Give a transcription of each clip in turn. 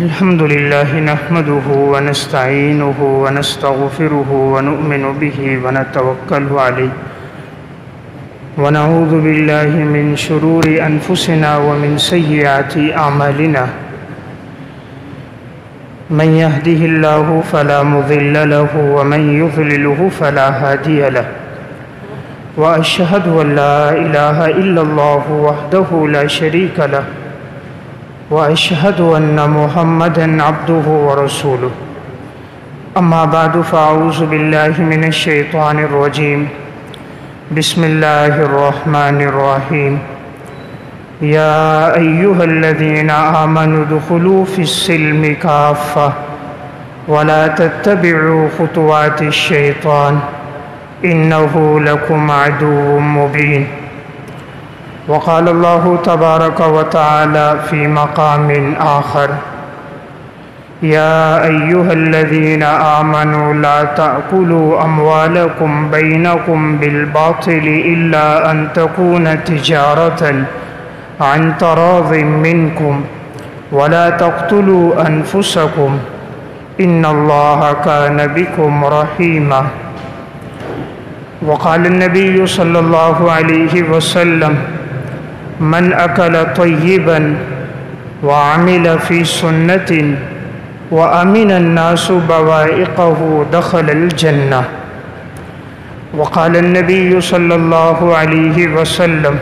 الحمد لله نحمده ونستعينه ونستغفره ونؤمن به ونتوكل عليه ونعوذ بالله من شرور أنفسنا ومن سيئات أعمالنا من يهده الله فلا مضل له ومن يضلله فلا هادي له وأشهد أن لا إله إلا الله وحده لا شريك له وأشهد أن محمدًا عبده ورسوله أما بعد فأعوذ بالله من الشيطان الرجيم بسم الله الرحمن الرحيم يا أيها الذين آمنوا ادخلوا في السلم كافة ولا تتبعوا خطوات الشيطان إنه لكم عدو مبين وقال الله تبارك وتعالى في مقام آخر يا أيها الذين آمنوا لا تأكلوا أموالكم بينكم بالباطل إلا أن تكون تجارة عن تراض منكم ولا تقتلوا أنفسكم إن الله كان بكم رحيما وقال النبي صلى الله عليه وسلم من أكل طيبا وعمل في سنة وأمن الناس بوائقه دخل الجنة وقال النبي صلى الله عليه وسلم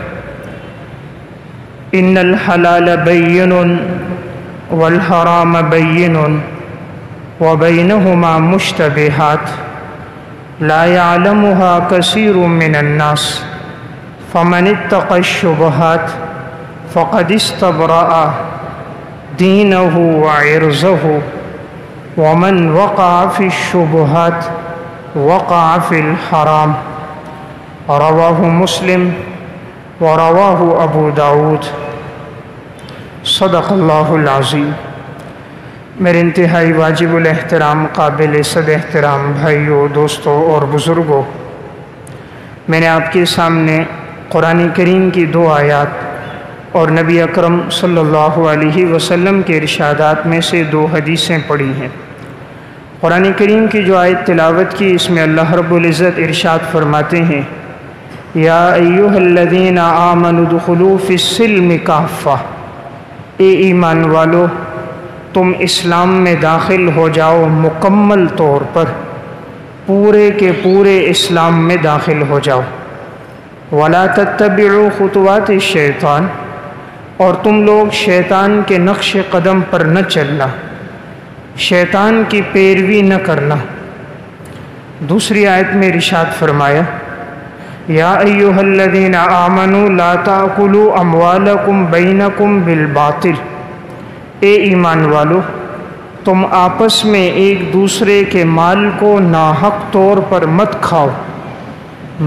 إن الحلال بين والحرام بين وبينهما مشتبهات لا يعلمها كثير من الناس فمن اتقى الشبهات فقد استبرأ دينه وعرضه ومن وقع في الشبهات وقع في الحرام رواه مسلم ورواه ابو داود صدق اللہ العظیم۔ میرے انتہائی واجب الاحترام قابل صد احترام بھائیوں، دوستوں اور بزرگوں، میں نے آپ کے سامنے قرآن کریم کی 2 آیات اور نبی اکرم صلی اللہ علیہ وسلم کے ارشادات میں سے 2 حدیثیں پڑھی ہیں۔ قرآن کریم کی جو آیت تلاوت کی، اس میں اللہ رب العزت ارشاد فرماتے ہیں یا ایھا الذین آمنوا ادخلوا فی السلم کافہ، اے ایمان والو تم اسلام میں داخل ہو جاؤ مکمل طور پر، پورے کے پورے اسلام میں داخل ہو جاؤ۔ وَلَا تَتَّبِعُوا خُطُوَاتِ الشَّيْطَانِ، اور تم لوگ شیطان کے نقش قدم پر نہ چلنا، شیطان کی پیروی نہ کرنا۔ دوسری آیت میں ارشاد فرمایا یا ایھا الذین آمنوا لا تأکلوا اموالکم بینکم بالباطل، اے ایمان والو تم آپس میں ایک دوسرے کے مال کو ناحق طور پر مت کھاؤ،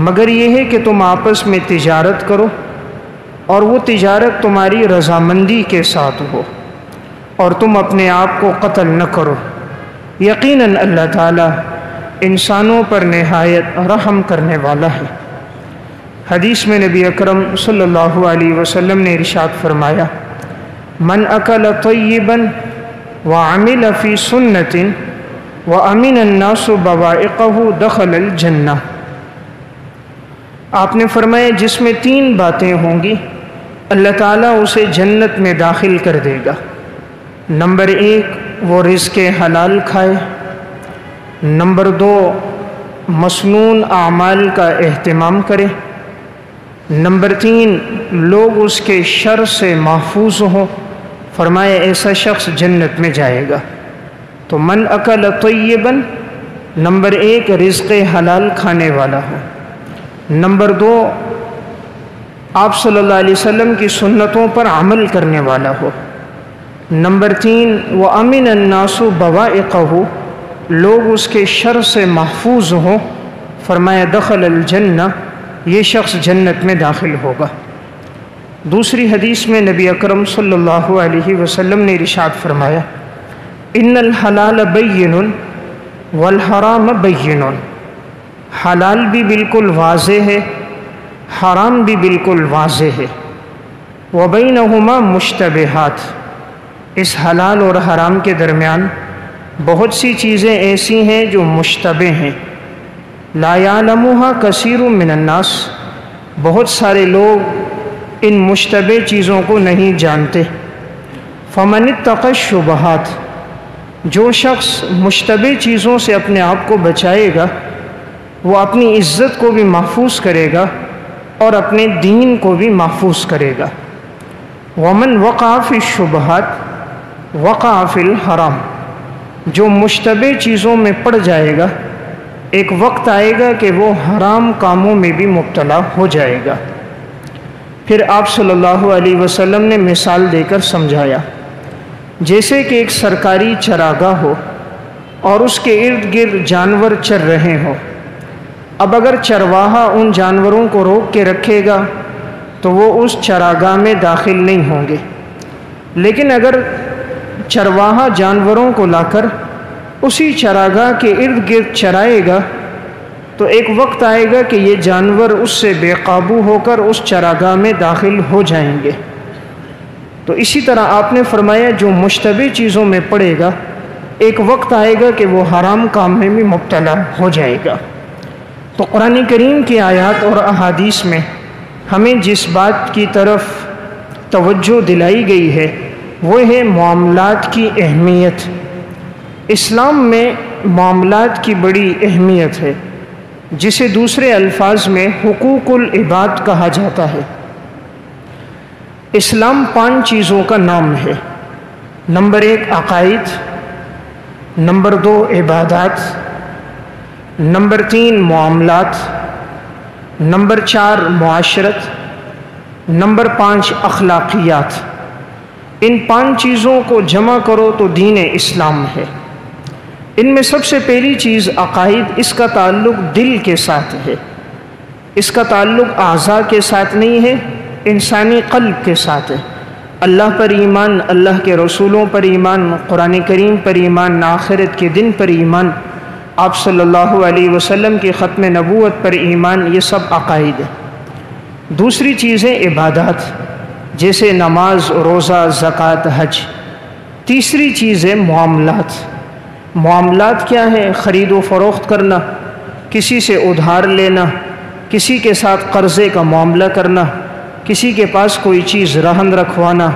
مگر یہ ہے کہ تم آپس میں تجارت کرو اور وہ تجارت تمہاری رضامندی کے ساتھ ہو، اور تم اپنے آپ کو قتل نہ کرو، یقیناً اللہ تعالیٰ انسانوں پر نہایت رحم کرنے والا ہے۔ حدیث میں نبی اکرم صلی اللہ علیہ وسلم نے ارشاد فرمایا من اکل طیبا وعمل فی سنت وامن الناس بوائقہ دخل الجنہ۔ آپ نے فرمایا جس میں 3 باتیں ہوں گی اللہ تعالیٰ اسے جنت میں داخل کر دے گا۔ نمبر 1 وہ رزق حلال کھائے، نمبر 2 مسنون اعمال کا اہتمام کرے، نمبر 3 لوگ اس کے شر سے محفوظ ہوں، فرمایا ایسا شخص جنت میں جائے گا۔ تو من اکل طیبا، نمبر 1 رزق حلال کھانے والا ہو، نمبر 2 آپ صلی اللہ علیہ وسلم کی سنتوں پر عمل کرنے والا ہو، نمبر 3 وَأَمِنَ النَّاسُ بَوَائِقَهُ، لوگ اس کے شر سے محفوظ ہوں، فرمایا دخل الجنہ، یہ شخص جنت میں داخل ہوگا۔ دوسری حدیث میں نبی اکرم صلی اللہ علیہ وسلم نے ارشاد فرمایا ان الحلال بین والحرام بین، حلال بھی بالکل واضح ہے، حرام بھی بالکل واضح ہے، وبینہما مشتبہات، اس حلال اور حرام کے درمیان بہت سی چیزیں ایسی ہیں جو مشتبہ ہیں، لا یعلمها کثیر من الناس، بہت سارے لوگ ان مشتبہ چیزوں کو نہیں جانتے۔ فمن اتقى الشبہات، جو شخص مشتبہ چیزوں سے اپنے آپ کو بچائے گا وہ اپنی عزت کو بھی محفوظ کرے گا اور اپنے دین کو بھی محفوظ کرے گا۔ ومن وقع فی الشبہات وقع فی الحرام، جو مشتبہ چیزوں میں پڑ جائے گا ایک وقت آئے گا کہ وہ حرام کاموں میں بھی مبتلا ہو جائے گا۔ پھر آپ صلی اللہ علیہ وسلم نے مثال دے کر سمجھایا، جیسے کہ ایک سرکاری چراگاہ ہو اور اس کے ارد گرد جانور چر رہے ہوں۔ اب اگر چرواہا ان جانوروں کو روک کے رکھے گا تو وہ اس چراگاہ میں داخل نہیں ہوں گے، لیکن اگر چرواہا جانوروں کو لا کر اسی چراگاہ کے ارد گرد چرائے گا تو ایک وقت آئے گا کہ یہ جانور اس سے بے قابو ہو کر اس چراگاہ میں داخل ہو جائیں گے۔ تو اسی طرح آپ نے فرمایا جو مشتبہ چیزوں میں پڑے گا ایک وقت آئے گا کہ وہ حرام کام میں بھی مبتلا ہو جائے گا۔ تو قرآن کریم کی آیات اور احادیث میں ہمیں جس بات کی طرف توجہ دلائی گئی ہے وہ ہے معاملات کی اہمیت۔ اسلام میں معاملات کی بڑی اہمیت ہے، جسے دوسرے الفاظ میں حقوق العباد کہا جاتا ہے۔ اسلام 5 چیزوں کا نام ہے۔ نمبر 1 عقائد، نمبر 2 عبادات، نمبر 3 معاملات، نمبر 4 معاشرت، نمبر 5 اخلاقیات۔ ان 5 چیزوں کو جمع کرو تو دین اسلام ہے۔ ان میں سب سے پہلی چیز عقائد، اس کا تعلق دل کے ساتھ ہے، اس کا تعلق اعضاء کے ساتھ نہیں ہے، انسانی قلب کے ساتھ ہے۔ اللہ پر ایمان، اللہ کے رسولوں پر ایمان، قرآن کریم پر ایمان، آخرت کے دن پر ایمان، آپ صلی اللہ علیہ وسلم کی ختم نبوت پر ایمان، یہ سب عقائد ہے۔ دوسری چیز ہے عبادات، جیسے نماز، روزہ، زکوٰۃ، حج۔ تیسری چیز ہے معاملات۔ معاملات کیا ہے؟ خرید و فروخت کرنا، کسی سے ادھار لینا، کسی کے ساتھ قرضے کا معاملہ کرنا، کسی کے پاس کوئی چیز رہن رکھوانا،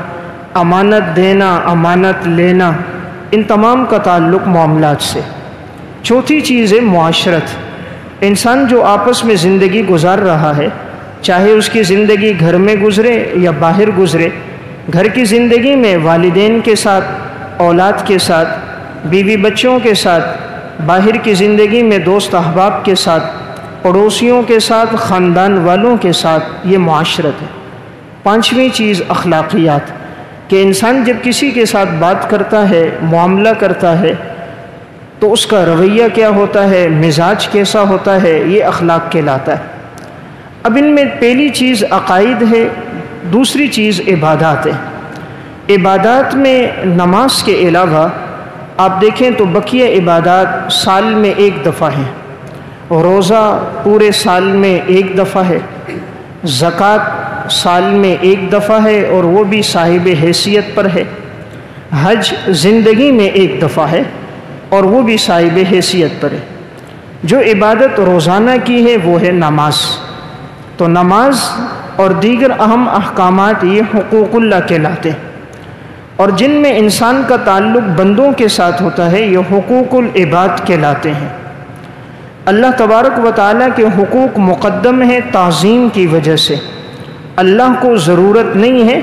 امانت دینا، امانت لینا، ان تمام کا تعلق معاملات سے۔ چوتھی چیز ہے معاشرت۔ انسان جو آپس میں زندگی گزار رہا ہے، چاہے اس کی زندگی گھر میں گزرے یا باہر گزرے، گھر کی زندگی میں والدین کے ساتھ، اولاد کے ساتھ، بیوی بچوں کے ساتھ، باہر کی زندگی میں دوست احباب کے ساتھ، پڑوسیوں کے ساتھ، خاندان والوں کے ساتھ، یہ معاشرت ہے۔ 5ویں چیز اخلاقیات، کہ انسان جب کسی کے ساتھ بات کرتا ہے، معاملہ کرتا ہے تو اس کا رویہ کیا ہوتا ہے، مزاج کیسا ہوتا ہے، یہ اخلاق کہلاتا ہے۔ اب ان میں پہلی چیز عقائد ہے، دوسری چیز عبادات ہے۔ عبادات میں نماز کے علاوہ آپ دیکھیں تو بقیہ عبادات سال میں 1 دفعہ ہیں، روزہ پورے سال میں 1 دفعہ ہے، زکوٰۃ سال میں 1 دفعہ ہے اور وہ بھی صاحب حیثیت پر ہے، حج زندگی میں 1 دفعہ ہے اور وہ بھی صاحب حیثیت پر ہے۔ جو عبادت روزانہ کی ہے وہ ہے نماز۔ تو نماز اور دیگر اہم احکامات یہ حقوق اللہ کہلاتے ہیں، اور جن میں انسان کا تعلق بندوں کے ساتھ ہوتا ہے یہ حقوق العباد کہلاتے ہیں۔ اللہ تبارک و تعالیٰ کے حقوق مقدم ہیں تعظیم کی وجہ سے۔ اللہ کو ضرورت نہیں ہے،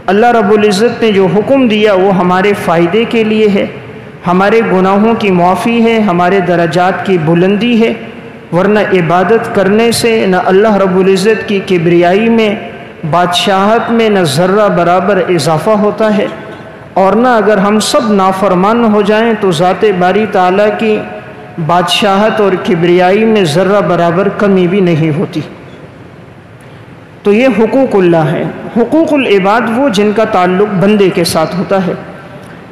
اللہ رب العزت نے جو حکم دیا وہ ہمارے فائدے کے لیے ہے، ہمارے گناہوں کی معافی ہے، ہمارے درجات کی بلندی ہے، ورنہ عبادت کرنے سے نہ اللہ رب العزت کی کبریائی میں، بادشاہت میں نہ ذرہ برابر اضافہ ہوتا ہے، اور نہ اگر ہم سب نافرمان ہو جائیں تو ذات باری تعالیٰ کی بادشاہت اور کبریائی میں ذرہ برابر کمی بھی نہیں ہوتی۔ تو یہ حقوق اللہ ہے۔ حقوق العباد وہ جن کا تعلق بندے کے ساتھ ہوتا ہے۔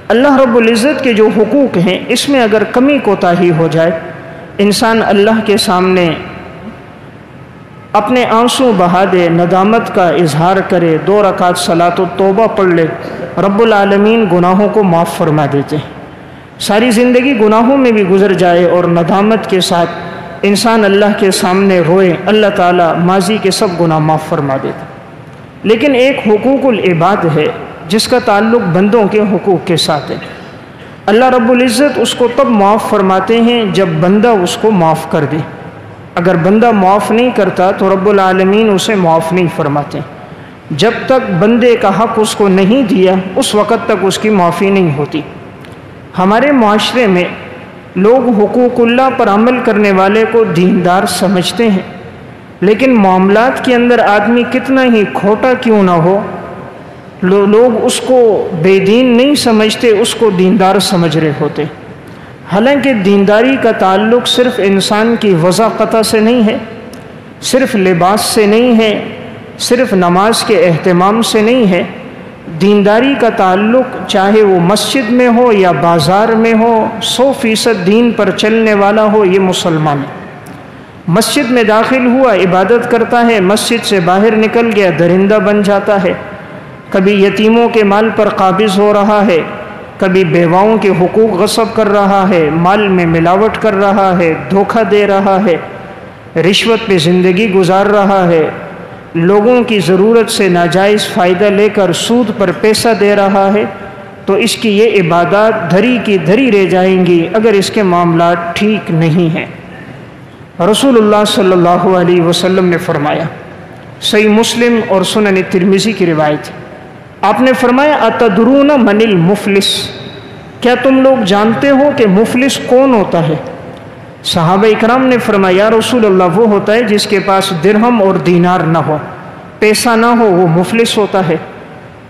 اللہ رب العزت کے جو حقوق ہیں اس میں اگر کمی کوتاہی ہو جائے، انسان اللہ کے سامنے اپنے آنسو بہا دے، ندامت کا اظہار کرے، 2 رکعت صلاۃ التوبہ پڑھ لے، رب العالمین گناہوں کو معاف فرما دیتے ہیں۔ ساری زندگی گناہوں میں بھی گزر جائے اور ندامت کے ساتھ انسان اللہ کے سامنے روئے، اللہ تعالیٰ ماضی کے سب گناہ معاف فرما دیتے۔ لیکن ایک حقوق العباد ہے جس کا تعلق بندوں کے حقوق کے ساتھ ہے۔ اللہ رب العزت اس کو تب معاف فرماتے ہیں جب بندہ اس کو معاف کر دے۔ اگر بندہ معاف نہیں کرتا تو رب العالمین اسے معاف نہیں فرماتے۔ جب تک بندے کا حق اس کو نہیں دیا اس وقت تک اس کی معافی نہیں ہوتی۔ ہمارے معاشرے میں لوگ حقوق اللہ پر عمل کرنے والے کو دیندار سمجھتے ہیں، لیکن معاملات کے اندر آدمی کتنا ہی کھوٹا کیوں نہ ہو، لوگ اس کو بے دین نہیں سمجھتے، اس کو دیندار سمجھ رہے ہوتے۔ حالانکہ دینداری کا تعلق صرف انسان کی وضاقتہ سے نہیں ہے، صرف لباس سے نہیں ہے، صرف نماز کے اہتمام سے نہیں ہے۔ دینداری کا تعلق چاہے وہ مسجد میں ہو یا بازار میں ہو، 100% دین پر چلنے والا ہو، یہ مسلمان ہے۔ مسجد میں داخل ہوا عبادت کرتا ہے، مسجد سے باہر نکل گیا درندہ بن جاتا ہے، کبھی یتیموں کے مال پر قابض ہو رہا ہے، کبھی بیواؤں کے حقوق غصب کر رہا ہے، مال میں ملاوٹ کر رہا ہے، دھوکہ دے رہا ہے، رشوت پہ زندگی گزار رہا ہے، لوگوں کی ضرورت سے ناجائز فائدہ لے کر سود پر پیسہ دے رہا ہے، تو اس کی یہ عبادات دھری کی دھری رہ جائیں گی اگر اس کے معاملات ٹھیک نہیں ہیں۔ رسول اللہ صلی اللہ علیہ وسلم نے فرمایا، صحیح مسلم اور سنن ترمذی کی روایت، آپ نے فرمایا اتدرون من المفلس، کیا تم لوگ جانتے ہو کہ مفلس کون ہوتا ہے؟ صحابہ اکرام نے فرمایا یا رسول اللہ، وہ ہوتا ہے جس کے پاس درہم اور دینار نہ ہو، پیسہ نہ ہو، وہ مفلس ہوتا ہے۔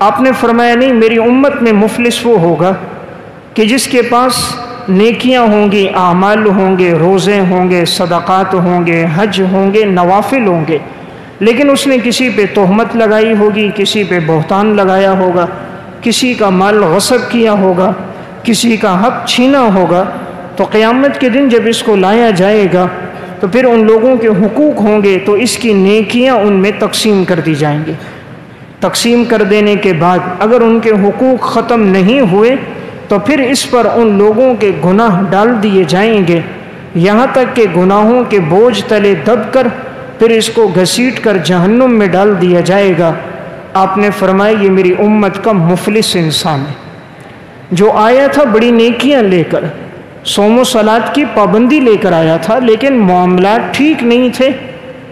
آپ نے فرمایا نہیں، میری امت میں مفلس وہ ہوگا کہ جس کے پاس نیکیاں ہوں گی، اعمال ہوں گے، روزے ہوں گے، صدقات ہوں گے، حج ہوں گے، نوافل ہوں گے، لیکن اس نے کسی پہ تہمت لگائی ہوگی، کسی پہ بہتان لگایا ہوگا، کسی کا مال غصب کیا ہوگا، کسی کا حق چھینا ہوگا، تو قیامت کے دن جب اس کو لایا جائے گا تو پھر ان لوگوں کے حقوق ہوں گے تو اس کی نیکیاں ان میں تقسیم کر دی جائیں گی۔ تقسیم کر دینے کے بعد اگر ان کے حقوق ختم نہیں ہوئے تو پھر اس پر ان لوگوں کے گناہ ڈال دیے جائیں گے، یہاں تک کہ گناہوں کے بوجھ تلے دب کر پھر اس کو گھسیٹ کر جہنم میں ڈال دیا جائے گا۔ آپ نے فرمایا یہ میری امت کا مفلس انسان ہے، جو آیا تھا بڑی نیکیاں لے کر، صوم و صلات کی پابندی لے کر آیا تھا، لیکن معاملات ٹھیک نہیں تھے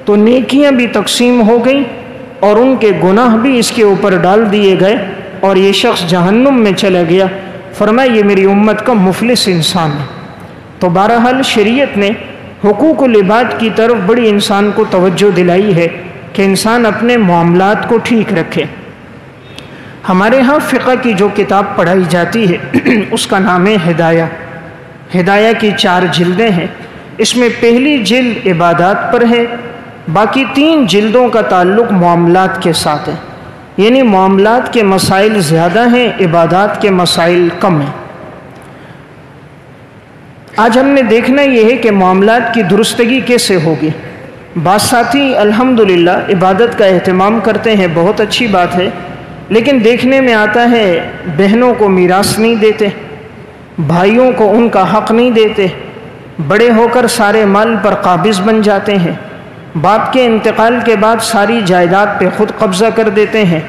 تو نیکیاں بھی تقسیم ہو گئیں اور ان کے گناہ بھی اس کے اوپر ڈال دیے گئے اور یہ شخص جہنم میں چلا گیا۔ فرمایا یہ میری امت کا مفلس انسان ہے۔ تو بہرحال شریعت نے حقوق العباد کی طرف بڑی انسان کو توجہ دلائی ہے کہ انسان اپنے معاملات کو ٹھیک رکھے۔ ہمارے ہاں فقہ کی جو کتاب پڑھائی جاتی ہے اس کا نام ہے ہدایہ۔ ہدایہ کی 4 جلدیں ہیں، اس میں پہلی جلد عبادات پر ہے، باقی 3 جلدوں کا تعلق معاملات کے ساتھ ہے، یعنی معاملات کے مسائل زیادہ ہیں، عبادات کے مسائل کم ہیں۔ آج ہم نے دیکھنا یہ ہے کہ معاملات کی درستگی کیسے ہوگی۔ بعض ساتھی الحمدللہ عبادت کا اہتمام کرتے ہیں، بہت اچھی بات ہے، لیکن دیکھنے میں آتا ہے بہنوں کو میراث نہیں دیتے، بھائیوں کو ان کا حق نہیں دیتے، بڑے ہو کر سارے مال پر قابض بن جاتے ہیں، باپ کے انتقال کے بعد ساری جائیداد پہ خود قبضہ کر دیتے ہیں،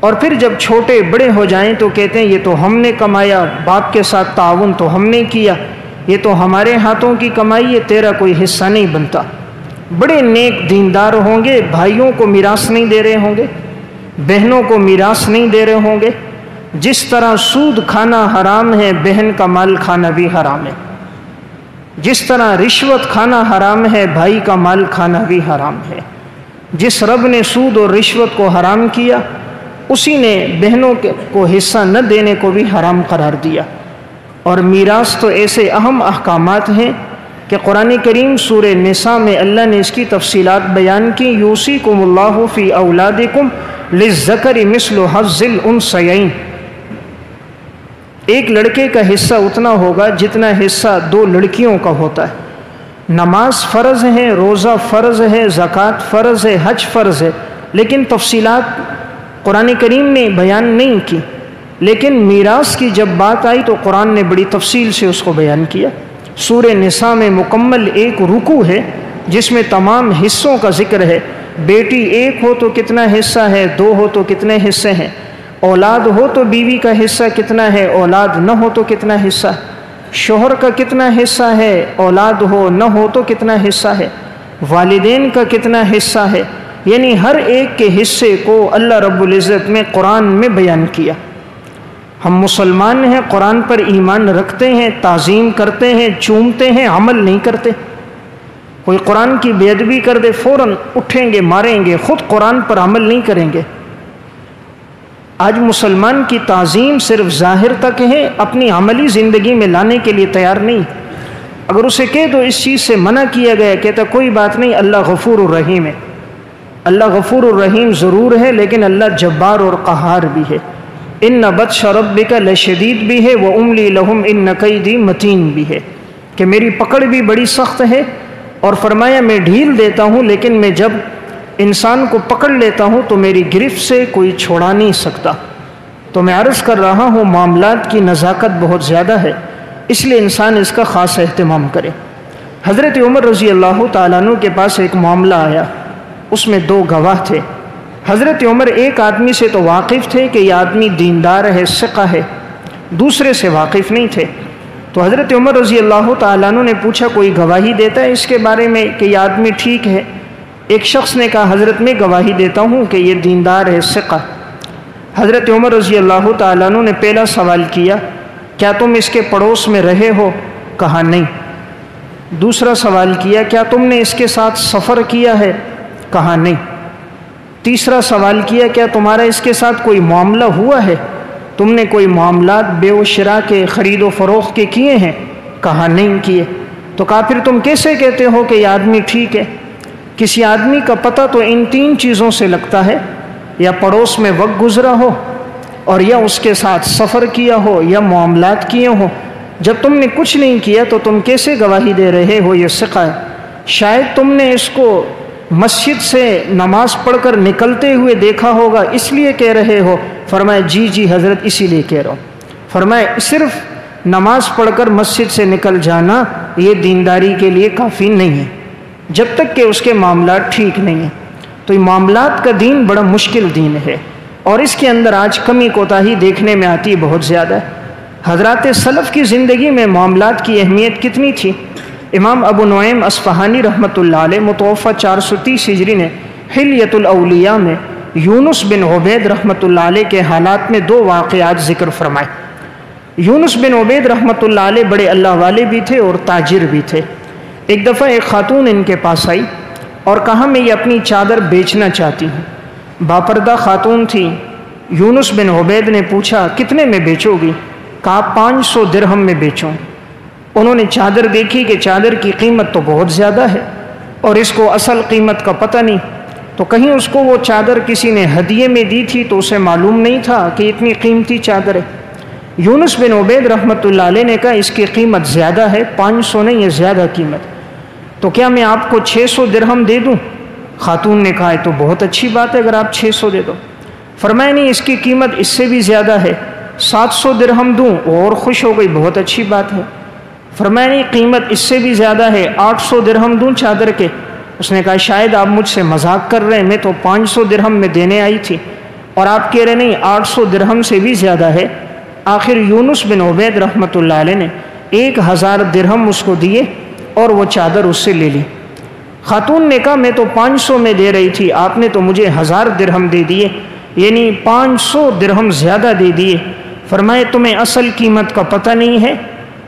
اور پھر جب چھوٹے بڑے ہو جائیں تو کہتے ہیں یہ تو ہم نے کمایا، باپ کے ساتھ تعاون تو ہم نے کیا، یہ تو ہمارے ہاتھوں کی کمائی ہے، تیرا کوئی حصہ نہیں بنتا۔ بڑے نیک دیندار ہوں گے، بھائیوں کو میراث نہیں دے رہے ہوں گے، بہنوں کو میراث نہیں دے رہے ہوں گے۔ جس طرح سود کھانا حرام ہے، بہن کا مال کھانا بھی حرام ہے۔ جس طرح رشوت کھانا حرام ہے، بھائی کا مال کھانا بھی حرام ہے۔ جس رب نے سود اور رشوت کو حرام کیا، اسی نے بہنوں کو حصہ نہ دینے کو بھی حرام قرار دیا۔ اور میراث تو ایسے اہم احکامات ہیں کہ قرآن کریم سورہ نساء میں اللہ نے اس کی تفصیلات بیان کی، یوصیکم اللہ فی اولادکم للذکر مثل حظ الانثیین۔ ایک لڑکے کا حصہ اتنا ہوگا جتنا حصہ 2 لڑکیوں کا ہوتا ہے، نماز فرض ہے، روزہ فرض ہے، زکوٰۃ فرض ہے، حج فرض ہے، لیکن تفصیلات قرآن کریم نے بیان نہیں کی۔ لیکن میراث کی جب بات آئی تو قرآن نے بڑی تفصیل سے اس کو بیان کیا۔ سورہ نساء میں مکمل ایک رکوع ہے جس میں تمام حصوں کا ذکر ہے۔ بیٹی ایک ہو تو کتنا حصہ ہے، دو ہو تو کتنے حصے ہیں، اولاد ہو تو بیوی کا حصہ کتنا ہے، اولاد نہ ہو تو کتنا حصہ ہے، شوہر کا کتنا حصہ ہے، اولاد ہو نہ ہو تو کتنا حصہ ہے، والدین کا کتنا حصہ ہے، یعنی ہر ایک کے حصے کو اللہ رب العزت نے قرآن میں بیان کیا۔ ہم مسلمان ہیں، قرآن پر ایمان رکھتے ہیں، تعظیم کرتے ہیں، چومتے ہیں، عمل نہیں کرتے۔ کوئی قرآن کی بے ادبی کر دے فوراً اٹھیں گے، ماریں گے، خود قرآن پر عمل نہیں کریں گے۔ آج مسلمان کی تعظیم صرف ظاہر تک ہے، اپنی عملی زندگی میں لانے کے لیے تیار نہیں۔ اگر اسے کہہ دو اس چیز سے منع کیا گیا، کہتا کوئی بات نہیں، اللہ غفور الرحیم ہے۔ اللہ غفور الرحیم ضرور ہے، لیکن اللہ جبار اور قہار بھی ہے۔ ان بطش ربک لشدید بھی ہے، واملی لہم ان کیدی متین بھی ہے، کہ میری پکڑ بھی بڑی سخت ہے، اور فرمایا میں ڈھیل دیتا ہوں، لیکن میں جب انسان کو پکڑ لیتا ہوں تو میری گرفت سے کوئی چھوڑا نہیں سکتا۔ تو میں عرض کر رہا ہوں معاملات کی نزاکت بہت زیادہ ہے، اس لیے انسان اس کا خاص اہتمام کرے۔ حضرت عمر رضی اللہ تعالیٰ عنہ کے پاس ایک معاملہ آیا، اس میں دو گواہ تھے۔ حضرت عمر ایک آدمی سے تو واقف تھے کہ یہ آدمی دیندار ہے، ثقہ ہے، دوسرے سے واقف نہیں تھے۔ تو حضرت عمر رضی اللہ تعالیٰ عنہ نے پوچھا کوئی گواہی دیتا ہے اس کے بارے میں کہ یہ آدمی ٹھیک ہے؟ ایک شخص نے کہا حضرت میں گواہی دیتا ہوں کہ یہ دیندار ہے، ثقہ۔ حضرت عمر رضی اللہ تعالیٰ عنہ نے پہلا سوال کیا کیا تم اس کے پڑوس میں رہے ہو؟ کہا نہیں۔ دوسرا سوال کیا کیا تم نے اس کے ساتھ سفر کیا ہے؟ کہا نہیں۔ تیسرا سوال کیا کیا تمہارا اس کے ساتھ کوئی معاملہ ہوا ہے؟ تم نے کوئی معاملات بے و شراء کے، خرید و فروخت کے کیے ہیں؟ کہا نہیں کیے۔ تو کہا پھر تم کیسے کہتے ہو کہ یہ آدمی ٹھیک ہے؟ کسی آدمی کا پتہ تو ان تین چیزوں سے لگتا ہے، یا پڑوس میں وقت گزرا ہو، اور یا اس کے ساتھ سفر کیا ہو، یا معاملات کیے ہوں۔ جب تم نے کچھ نہیں کیا تو تم کیسے گواہی دے رہے ہو یہ ثقہ ہے؟ شاید تم نے اس کو مسجد سے نماز پڑھ کر نکلتے ہوئے دیکھا ہوگا، اس لیے کہہ رہے ہو؟ فرمایا جی جی حضرت اسی لیے کہہ رہا ہوں۔ فرمایا صرف نماز پڑھ کر مسجد سے نکل جانا یہ دینداری کے لیے کافی نہیں ہے، جب تک کہ اس کے معاملات ٹھیک نہیں ہیں۔ تو یہ معاملات کا دین بڑا مشکل دین ہے، اور اس کے اندر آج کمی کوتاہی دیکھنے میں آتی ہے بہت زیادہ ہے۔ حضرات سلف کی زندگی میں معاملات کی اہمیت کتنی تھی؟ امام ابو نعیم اصفہانی رحمۃ اللہ علیہ متوفہ 430 ہجری نے حلیۃ الاولیاء میں یونس بن عبید رحمۃ اللہ علیہ کے حالات میں دو واقعات ذکر فرمائے۔ یونس بن عبید رحمۃ اللہ علیہ بڑے اللہ والے بھی تھے اور تاجر بھی تھے۔ ایک دفعہ ایک خاتون ان کے پاس آئی اور کہا میں یہ اپنی چادر بیچنا چاہتی ہوں۔ باپردہ خاتون تھی۔ یونس بن عبید نے پوچھا کتنے میں بیچو گی؟ کہا 500 درہم میں بیچوں۔ انہوں نے چادر دیکھی کہ چادر کی قیمت تو بہت زیادہ ہے، اور اس کو اصل قیمت کا پتہ نہیں، تو کہیں اس کو وہ چادر کسی نے ہدیے میں دی تھی تو اسے معلوم نہیں تھا کہ اتنی قیمتی چادر ہے۔ یونس بن عبید رحمۃ اللہ علیہ نے کہا اس کی قیمت زیادہ ہے، 500 نہیں، یہ زیادہ قیمت، تو کیا میں آپ کو 600 درہم دے دوں؟ خاتون نے کہا تو بہت اچھی بات ہے اگر آپ 600 دے دو۔ فرمایا نہیں، اس کی قیمت اس سے بھی زیادہ ہے، 700 درہم دوں؟ اور خوش ہو گئی، بہت اچھی بات ہے۔ فرمایا نہیں، قیمت اس سے بھی زیادہ ہے، 800 درہم دوں چادر کے؟ اس نے کہا شاید آپ مجھ سے مذاق کر رہے ہیں، میں تو 500 درہم میں دینے آئی تھی، اور آپ کہہ رہے نہیں 800 درہم سے بھی زیادہ ہے۔ آخر یونس بن عبید رحمۃ اللہ علیہ نے 1000 درہم اس کو دیے اور وہ چادر اس سے لے لی۔ خاتون نے کہا میں تو 500 میں دے رہی تھی، آپ نے تو مجھے 1000 درہم دے دیے، یعنی 500 درہم زیادہ دے دیے۔ فرمائے تمہیں اصل قیمت کا پتہ نہیں ہے،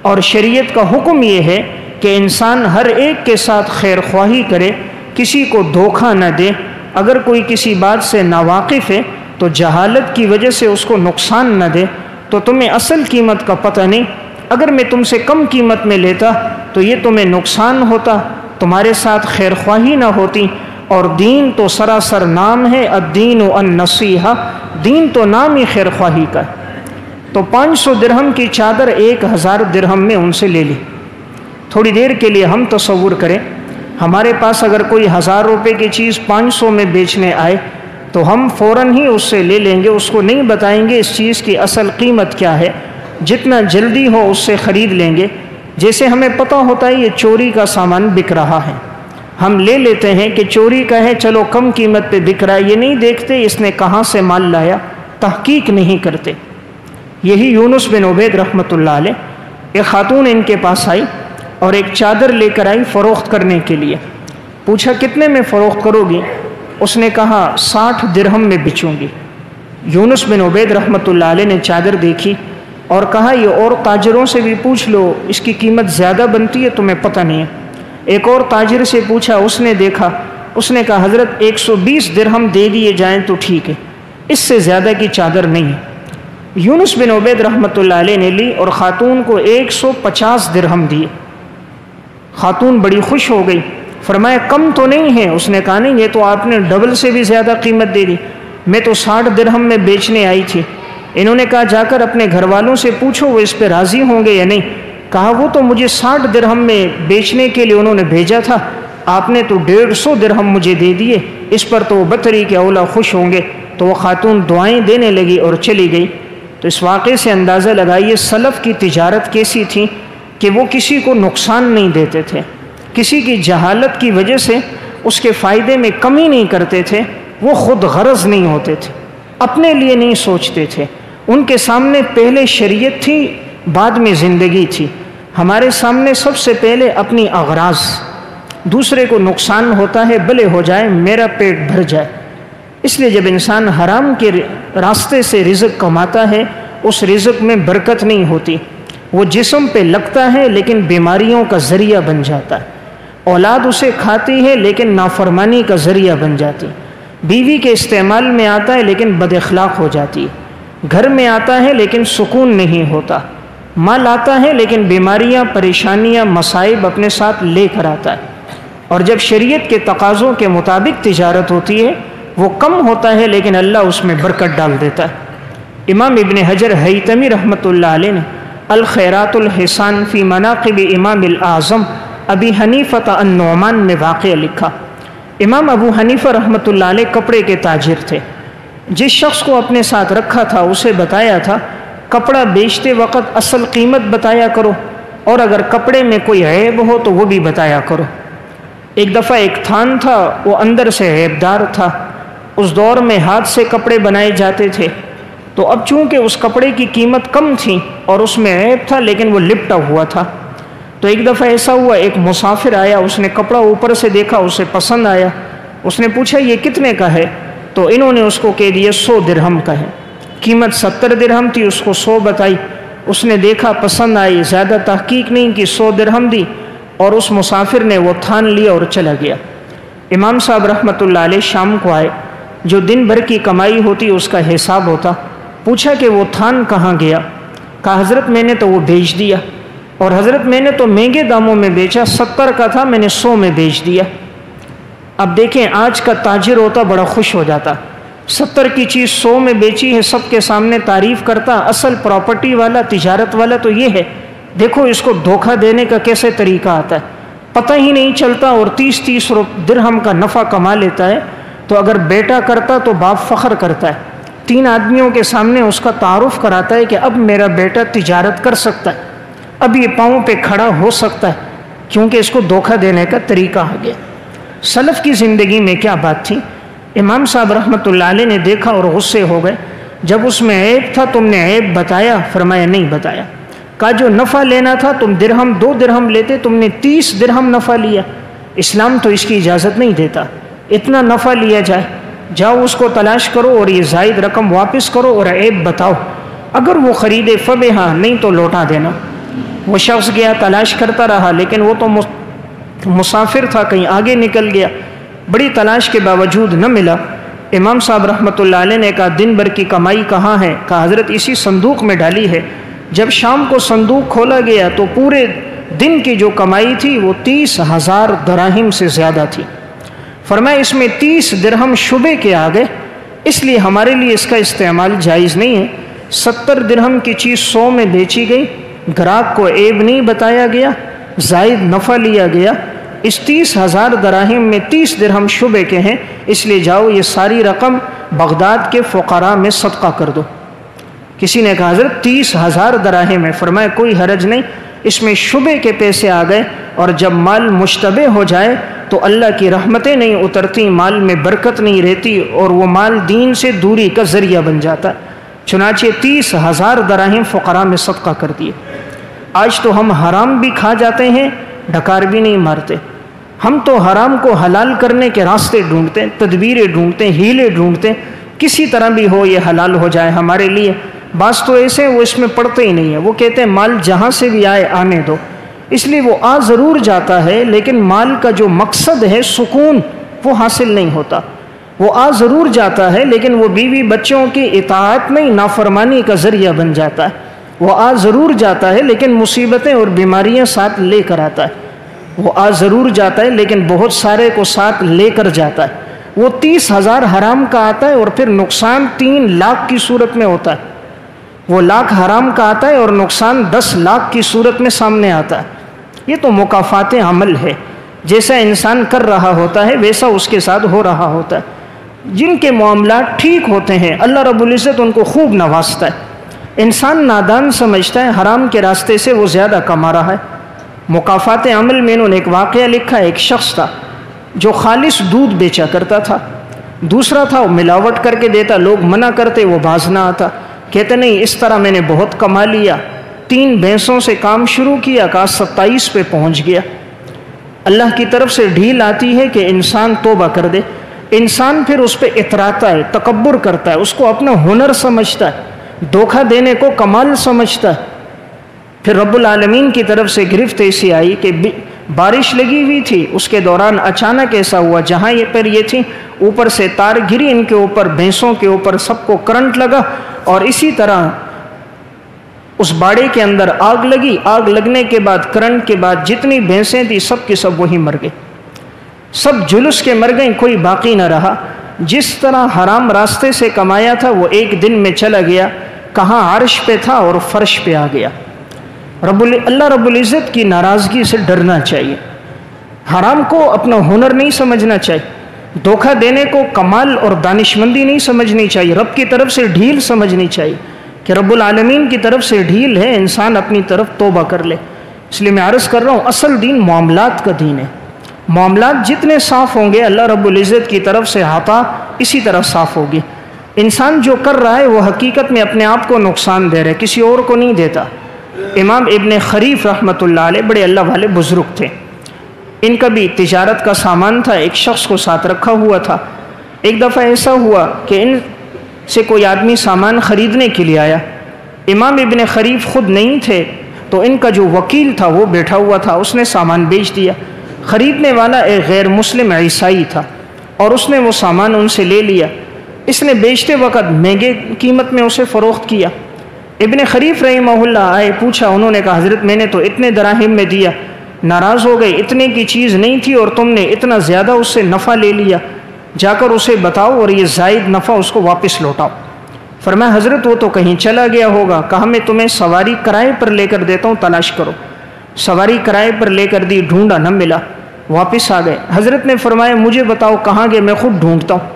اور شریعت کا حکم یہ ہے کہ انسان ہر ایک کے ساتھ خیر خواہی کرے، کسی کو دھوکہ نہ دے۔ اگر کوئی کسی بات سے ناواقف ہے تو جہالت کی وجہ سے اس کو نقصان نہ دے۔ تو تمہیں اصل قیمت کا پتہ نہیں، اگر میں تم سے کم قیمت میں لیتا تو یہ تمہیں نقصان ہوتا، تمہارے ساتھ خیر خواہی نہ ہوتی، اور دین تو سراسر نام ہے، الدین النصیحہ، دین تو نام ہی خیر خواہی کا ہے۔ تو 500 درہم کی چادر 1000 درہم میں ان سے لے لی۔ تھوڑی دیر کے لیے ہم تصور کریں، ہمارے پاس اگر کوئی 1000 روپے کی چیز 500 میں بیچنے آئے تو ہم فوراً ہی اس سے لے لیں گے، اس کو نہیں بتائیں گے اس چیز کی اصل قیمت کیا ہے، جتنا جلدی ہو اس سے خرید لیں گے۔ جیسے ہمیں پتہ ہوتا ہے یہ چوری کا سامان بک رہا ہے، ہم لے لیتے ہیں کہ چوری کا ہے، چلو کم قیمت پہ بک رہا ہے، یہ نہیں دیکھتے اس نے کہاں سے مال لایا، تحقیق نہیں کرتے۔ یہی یونس بن عبید رحمۃ اللہ علیہ، ایک خاتون ان کے پاس آئی اور ایک چادر لے کر آئی فروخت کرنے کے لیے۔ پوچھا کتنے میں فروخت کرو گی؟ اس نے کہا 60 درہم میں بیچوں گی۔ یونس بن عبید رحمۃ اللہ علیہ نے چادر دیکھی اور کہا یہ اور تاجروں سے بھی پوچھ لو، اس کی قیمت زیادہ بنتی ہے، تمہیں پتہ نہیں ہے۔ ایک اور تاجر سے پوچھا، اس نے دیکھا، اس نے کہا حضرت 120 درہم دے دیے جائیں تو ٹھیک ہے، اس سے زیادہ کی چادر نہیں ہے۔ یونس بن عبید رحمۃ اللہ علیہ نے لی اور خاتون کو 150 درہم دیے۔ خاتون بڑی خوش ہو گئی، فرمایا کم تو نہیں ہے؟ اس نے کہا نہیں، یہ تو آپ نے ڈبل سے بھی زیادہ قیمت دے دی، میں تو 60 درہم میں بیچنے آئی تھی۔ انہوں نے کہا جا کر اپنے گھر والوں سے پوچھو وہ اس پہ راضی ہوں گے یا نہیں۔ کہا وہ تو مجھے 60 درہم میں بیچنے کے لیے انہوں نے بھیجا تھا، آپ نے تو 150 درہم مجھے دے دیے، اس پر تو وہ بطری کے اولا خوش ہوں گے۔ تو وہ خاتون دعائیں دینے لگی اور چلی گئی۔ تو اس واقعے سے اندازہ لگائیے سلف کی تجارت کیسی تھی کہ وہ کسی کو نقصان نہیں دیتے تھے، کسی کی جہالت کی وجہ سے اس کے فائدے میں کمی نہیں کرتے تھے، وہ خود غرض نہیں ہوتے تھے، اپنے لیے نہیں سوچتے تھے۔ ان کے سامنے پہلے شریعت تھی، بعد میں زندگی تھی۔ ہمارے سامنے سب سے پہلے اپنی اغراض، دوسرے کو نقصان ہوتا ہے بھلے ہو جائے، میرا پیٹ بھر جائے۔ اس لیے جب انسان حرام کے راستے سے رزق کماتا ہے اس رزق میں برکت نہیں ہوتی، وہ جسم پہ لگتا ہے لیکن بیماریوں کا ذریعہ بن جاتا ہے۔ اولاد اسے کھاتی ہے لیکن نافرمانی کا ذریعہ بن جاتی، بیوی کے استعمال میں آتا ہے لیکن بد اخلاق ہو جاتی ہے، گھر میں آتا ہے لیکن سکون نہیں ہوتا، مال آتا ہے لیکن بیماریاں، پریشانیاں، مصائب اپنے ساتھ لے کر آتا ہے۔ اور جب شریعت کے تقاضوں کے مطابق تجارت ہوتی ہے وہ کم ہوتا ہے لیکن اللہ اس میں برکت ڈال دیتا ہے۔ امام ابن حجر ہیثمی رحمۃ اللہ علیہ نے الخیرات الحسان فی مناقب امام الاعظم ابی حنیفہ النعمان میں واقعہ لکھا۔ امام ابو حنیفہ رحمۃ اللہ علیہ کپڑے کے تاجر تھے۔ جس شخص کو اپنے ساتھ رکھا تھا اسے بتایا تھا کپڑا بیچتے وقت اصل قیمت بتایا کرو، اور اگر کپڑے میں کوئی عیب ہو تو وہ بھی بتایا کرو۔ ایک دفعہ ایک تھان تھا، وہ اندر سے عیب دار تھا۔ اس دور میں ہاتھ سے کپڑے بنائے جاتے تھے، تو اب چونکہ اس کپڑے کی قیمت کم تھی اور اس میں عیب تھا لیکن وہ لپٹا ہوا تھا، تو ایک دفعہ ایسا ہوا ایک مسافر آیا، اس نے کپڑا اوپر سے دیکھا، اسے پسند آیا، اس نے پوچھا یہ کتنے کا ہے؟ تو انہوں نے اس کو کہہ دیا 100 درہم کا ہے۔ قیمت 70 درہم تھی، اس کو 100 بتائی۔ اس نے دیکھا پسند آئی، زیادہ تحقیق نہیں کی، 100 درہم دی اور اس مسافر نے وہ تھان لیا اور چلا گیا۔ امام صاحب رحمۃ اللہ علیہ شام کو آئے، جو دن بھر کی کمائی ہوتی اس کا حساب ہوتا، پوچھا کہ وہ تھان کہاں گیا؟ کہا حضرت میں نے تو وہ بیچ دیا، اور حضرت میں نے تو مہنگے داموں میں بیچا، 70 کا تھا میں نے 100 میں بیچ دیا۔ اب دیکھیں آج کا تاجر ہوتا بڑا خوش ہو جاتا، 70 کی چیز 100 میں بیچی ہے، سب کے سامنے تعریف کرتا، اصل پراپرٹی والا، تجارت والا تو یہ ہے، دیکھو اس کو دھوکہ دینے کا کیسے طریقہ آتا ہے، پتہ ہی نہیں چلتا اور 30 درہم کا نفع کما لیتا ہے۔ تو اگر بیٹا کرتا تو باپ فخر کرتا ہے، 3 آدمیوں کے سامنے اس کا تعارف کراتا ہے کہ اب میرا بیٹا تجارت کر سکتا ہے، اب یہ پاؤں پہ کھڑا ہو سکتا ہے، کیونکہ اس کو دھوکہ دینے کا طریقہ آ گیا۔ سلف کی زندگی میں کیا بات تھی؟ امام صاحب رحمۃ اللہ علیہ نے دیکھا اور غصے ہو گئے، جب اس میں عیب تھا تم نے عیب بتایا؟ فرمایا نہیں بتایا۔ کہا جو نفع لینا تھا تم درہم 2 درہم لیتے، تم نے 30 درہم نفع لیا، اسلام تو اس کی اجازت نہیں دیتا اتنا نفع لیا جائے، جاؤ اس کو تلاش کرو اور یہ زائد رقم واپس کرو اور عیب بتاؤ، اگر وہ خریدے فبہا، نہیں تو لوٹا دینا۔ وہ شخص گیا تلاش کرتا رہا، لیکن وہ تو مسافر تھا، کہیں آگے نکل گیا، بڑی تلاش کے باوجود نہ ملا۔ امام صاحب رحمۃ اللہ علیہ نے کہا دن بھر کی کمائی کہاں ہے؟ کہا حضرت اسی صندوق میں ڈالی ہے۔ جب شام کو صندوق کھولا گیا تو پورے دن کی جو کمائی تھی وہ 30,000 دراہم سے زیادہ تھی۔ فرمایا اس میں 30 درہم شبے کے آ گئے، اس لیے ہمارے لیے اس کا استعمال جائز نہیں ہے۔ 70 درہم کی چیز 100 میں بیچی گئی، گراہک کو عیب نہیں بتایا گیا، زائد نفع لیا گیا، اس 30,000 دراہم میں 30 درہم شبے کے ہیں، اس لیے جاؤ یہ ساری رقم بغداد کے فقراء میں صدقہ کر دو۔ کسی نے کہا حضرت 30,000 دراہم ہے، فرمایا کوئی حرج نہیں، اس میں شبے کے پیسے آ گئے، اور جب مال مشتبہ ہو جائے تو اللہ کی رحمتیں نہیں اترتی، مال میں برکت نہیں رہتی، اور وہ مال دین سے دوری کا ذریعہ بن جاتا ہے۔ چنانچہ 30,000 دراہم فقراء میں صدقہ کر دیے۔ آج تو ہم حرام بھی کھا جاتے ہیں، ڈکار بھی نہیں مارتے، ہم تو حرام کو حلال کرنے کے راستے ڈھونڈتے ہیں، تدبیریں ڈھونڈتے ہیں، ہیلے ڈھونڈتے ہیں، کسی طرح بھی ہو یہ حلال ہو جائے ہمارے لیے۔ بعض تو ایسے ہیں وہ اس میں پڑتے ہی نہیں ہیں، وہ کہتے ہیں مال جہاں سے بھی آئے آنے دو، اس لیے وہ آ ضرور جاتا ہے، لیکن مال کا جو مقصد ہے سکون وہ حاصل نہیں ہوتا۔ وہ آ ضرور جاتا ہے لیکن وہ بیوی بچوں کی اطاعت نہیں، نافرمانی کا ذریعہ بن جاتا ہے۔ وہ آ ضرور جاتا ہے لیکن مصیبتیں اور بیماریاں ساتھ لے کر آتا ہے۔ وہ آ ضرور جاتا ہے لیکن بہت سارے کو ساتھ لے کر جاتا ہے۔ وہ 30,000 حرام کا آتا ہے اور پھر نقصان 3 لاکھ کی صورت میں ہوتا ہے۔ وہ لاکھ حرام کا آتا ہے اور نقصان 10 لاکھ کی صورت میں سامنے آتا ہے۔ یہ تو مکافات عمل ہے، جیسا انسان کر رہا ہوتا ہے ویسا اس کے ساتھ ہو رہا ہوتا ہے۔ جن کے معاملات ٹھیک ہوتے ہیں اللہ رب العزت ان کو خوب نوازتا ہے۔ انسان نادان سمجھتا ہے حرام کے راستے سے وہ زیادہ کما رہا ہے۔ مکافات عمل میں انہوں نے ایک واقعہ لکھا، ایک شخص تھا جو خالص دودھ بیچا کرتا تھا، دوسرا تھا وہ ملاوٹ کر کے دیتا، لوگ منع کرتے وہ باز نہ آتا، کہتے نہیں اس طرح میں نے بہت کما لیا۔ 3 بھینسوں سے کام شروع کیا، کہا 27 پہ پہنچ گیا۔ اللہ کی طرف سے ڈھیل آتی ہے کہ انسان توبہ کر دے، انسان پھر اس پہ اتراتا ہے، تکبر کرتا ہے، اس کو اپنا ہنر سمجھتا ہے، دھوکہ دینے کو کمال سمجھتا ہے۔ پھر رب العالمین کی طرف سے گرفت ایسی آئی کہ بارش لگی ہوئی تھی، اس کے دوران اچانک ایسا ہوا جہاں یہ تھی اوپر سے تار گری ان کے اوپر، بھینسوں کے اوپر، سب کو کرنٹ لگا، اور اسی طرح اس باڑے کے اندر آگ لگی۔ آگ لگنے کے بعد، کرنٹ کے بعد جتنی بھینسیں تھیں سب کی سب وہی مر گئے، سب جلس کے مر گئیں، کوئی باقی نہ رہا۔ جس طرح حرام راستے سے کمایا تھا وہ ایک دن میں چلا گیا، کہاں عرش پہ تھا اور فرش پہ آ گیا۔ اللہ رب العزت کی ناراضگی سے ڈرنا چاہیے، حرام کو اپنا ہنر نہیں سمجھنا چاہیے، دھوکہ دینے کو کمال اور دانشمندی نہیں سمجھنی چاہیے، رب کی طرف سے ڈھیل سمجھنی چاہیے کہ رب العالمین کی طرف سے ڈھیل ہے، انسان اپنی طرف توبہ کر لے۔ اس لیے میں عرض کر رہا ہوں اصل دین معاملات کا دین ہے۔ معاملات جتنے صاف ہوں گے اللہ رب العزت کی طرف سے عطا اسی طرح صاف ہوگی۔ انسان جو کر رہا ہے وہ حقیقت میں اپنے آپ کو نقصان دے رہا ہے، کسی اور کو نہیں دیتا۔ امام ابن خریف رحمۃ اللہ علیہ بڑے اللہ والے بزرگ تھے، ان کا بھی تجارت کا سامان تھا، ایک شخص کو ساتھ رکھا ہوا تھا۔ ایک دفعہ ایسا ہوا کہ ان سے کوئی آدمی سامان خریدنے کے لیے آیا، امام ابن خریف خود نہیں تھے تو ان کا جو وکیل تھا وہ بیٹھا ہوا تھا، اس نے سامان بیچ دیا۔ خریدنے والا ایک غیر مسلم عیسائی تھا اور اس نے وہ سامان ان سے لے لیا، اس نے بیچتے وقت مہنگے قیمت میں اسے فروخت کیا۔ ابن خریف رحمہ اللہ آئے، پوچھا، انہوں نے کہا حضرت میں نے تو اتنے دراہم میں دیا، ناراض ہو گئے، اتنے کی چیز نہیں تھی اور تم نے اتنا زیادہ اس سے نفع لے لیا، جا کر اسے بتاؤ اور یہ زائد نفع اس کو واپس لوٹاؤ۔ فرمایا حضرت وہ تو کہیں چلا گیا ہوگا، کہا میں تمہیں سواری کرائے پر لے کر دیتا ہوں، تلاش کرو۔ سواری کرائے پر لے کر دی، ڈھونڈا نہ ملا، واپس آ گئے۔ حضرت نے فرمایا مجھے بتاؤ کہاں گئے، میں خود ڈھونڈتا ہوں۔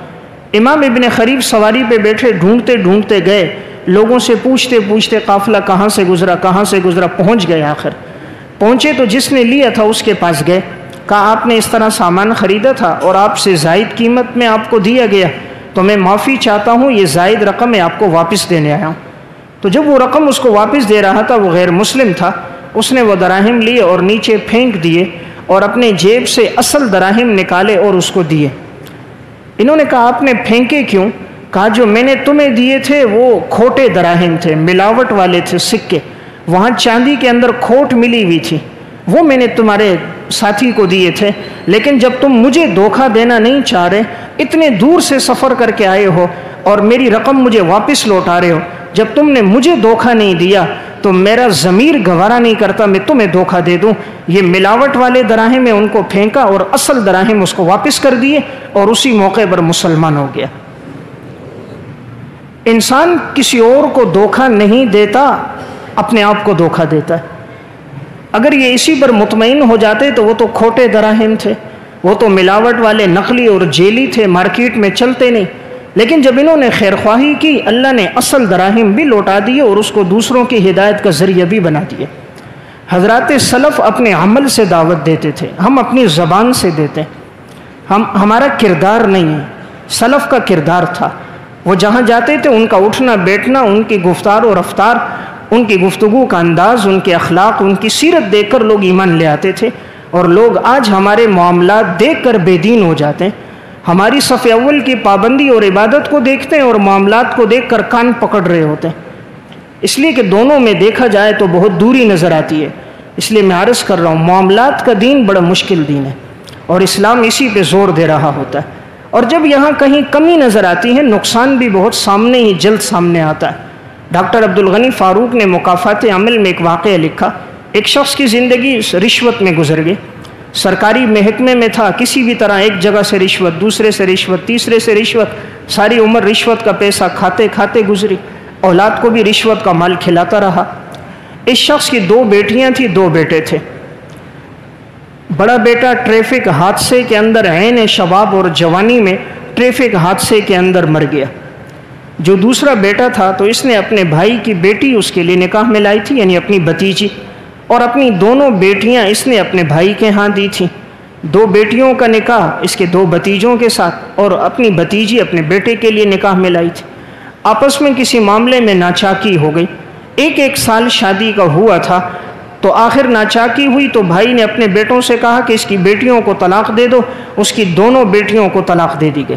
امام ابن خریف سواری پہ بیٹھے ڈھونڈتے ڈھونڈتے گئے، لوگوں سے پوچھتے پوچھتے قافلہ کہاں سے گزرا کہاں سے گزرا، پہنچ گئے۔ آخر پہنچے تو جس نے لیا تھا اس کے پاس گئے، کہا آپ نے اس طرح سامان خریدا تھا اور آپ سے زائد قیمت میں آپ کو دیا گیا، تو میں معافی چاہتا ہوں، یہ زائد رقم میں آپ کو واپس دینے آیا ہوں۔ تو جب وہ رقم اس کو واپس دے رہا تھا، وہ غیر مسلم تھا، اس نے وہ دراہم لیے اور نیچے پھینک دیے اور اپنے جیب سے اصل دراہم نکالے اور اس کو دیے۔ انہوں نے کہا آپ نے پھینکے کیوں؟ کہا جو میں نے تمہیں دیے تھے وہ کھوٹے دراہم تھے، ملاوٹ والے تھے سکے، وہاں چاندی کے اندر کھوٹ ملی ہوئی تھی، وہ میں نے تمہارے ساتھی کو دیے تھے، لیکن جب تم مجھے دھوکہ دینا نہیں چاہ رہے، اتنے دور سے سفر کر کے آئے ہو اور میری رقم مجھے واپس لوٹا رہے ہو، جب تم نے مجھے دھوکہ نہیں دیا تو میرا ضمیر گوارا نہیں کرتا میں تمہیں دھوکہ دے دوں۔ یہ ملاوٹ والے دراہم میں ان کو پھینکا اور اصل دراہم اس کو واپس کر دیے اور اسی موقع پر مسلمان ہو گیا۔ انسان کسی اور کو دھوکہ نہیں دیتا، اپنے آپ کو دھوکہ دیتا ہے۔ اگر یہ اسی پر مطمئن ہو جاتے تو وہ تو کھوٹے دراہم تھے، وہ تو ملاوٹ والے نقلی اور جیلی تھے، مارکیٹ میں چلتے نہیں۔ لیکن جب انہوں نے خیر خواہی کی، اللہ نے اصل دراہم بھی لوٹا دیے اور اس کو دوسروں کی ہدایت کا ذریعہ بھی بنا دیا۔ حضرات سلف اپنے عمل سے دعوت دیتے تھے، ہم اپنی زبان سے دیتے ہیں، ہمارا کردار نہیں ہے، سلف کا کردار تھا۔ وہ جہاں جاتے تھے ان کا اٹھنا بیٹھنا، ان کی گفتار و رفتار، ان کی گفتگو کا انداز، ان کے اخلاق، ان کی سیرت دیکھ کر لوگ ایمان لے آتے تھے۔ اور لوگ آج ہمارے معاملات دیکھ کر بے دین ہو جاتے ہیں، ہماری صف اول کی پابندی اور عبادت کو دیکھتے ہیں اور معاملات کو دیکھ کر کان پکڑ رہے ہوتے ہیں، اس لیے کہ دونوں میں دیکھا جائے تو بہت دوری نظر آتی ہے۔ اس لیے میں عرض کر رہا ہوں، معاملات کا دین بڑا مشکل دین ہے اور اسلام اسی پہ زور دے رہا ہوتا ہے، اور جب یہاں کہیں کمی نظر آتی ہے نقصان بھی بہت سامنے ہی جلد سامنے آتا ہے۔ ڈاکٹر عبدالغنی فاروق نے مکافات عمل میں ایک واقعہ لکھا، ایک شخص کی زندگی رشوت میں گزر گئی، سرکاری محکمے میں تھا، کسی بھی طرح ایک جگہ سے رشوت، دوسرے سے رشوت، تیسرے سے رشوت، ساری عمر رشوت کا پیسہ کھاتے کھاتے گزری، اولاد کو بھی رشوت کا مال کھلاتا رہا۔ اس شخص کی 2 بیٹیاں تھیں، 2 بیٹے تھے۔ بڑا بیٹا ٹریفک حادثے کے اندر عین شباب اور جوانی میں ٹریفک حادثے کے اندر مر گیا۔ جو دوسرا بیٹا تھا تو اس نے اپنے بھائی کی بیٹی اس کے لیے نکاح میں لائی تھی، یعنی اپنی بھتیجی، اور اپنی دونوں بیٹیاں اس نے اپنے بھائی کے ہاں دی تھیں۔ 2 بیٹیوں کا نکاح اس کے 2 بھتیجوں کے ساتھ، اور اپنی بھتیجی اپنے بیٹے کے لیے نکاح میں لائی تھی۔ آپس میں کسی معاملے میں ناچاکی ہو گئی، ایک سال شادی کا ہوا تھا، تو آخر ناچاکی ہوئی تو بھائی نے اپنے بیٹوں سے کہا کہ اس کی بیٹیوں کو طلاق دے دو، اس کی دونوں بیٹیوں کو طلاق دے دی گئی۔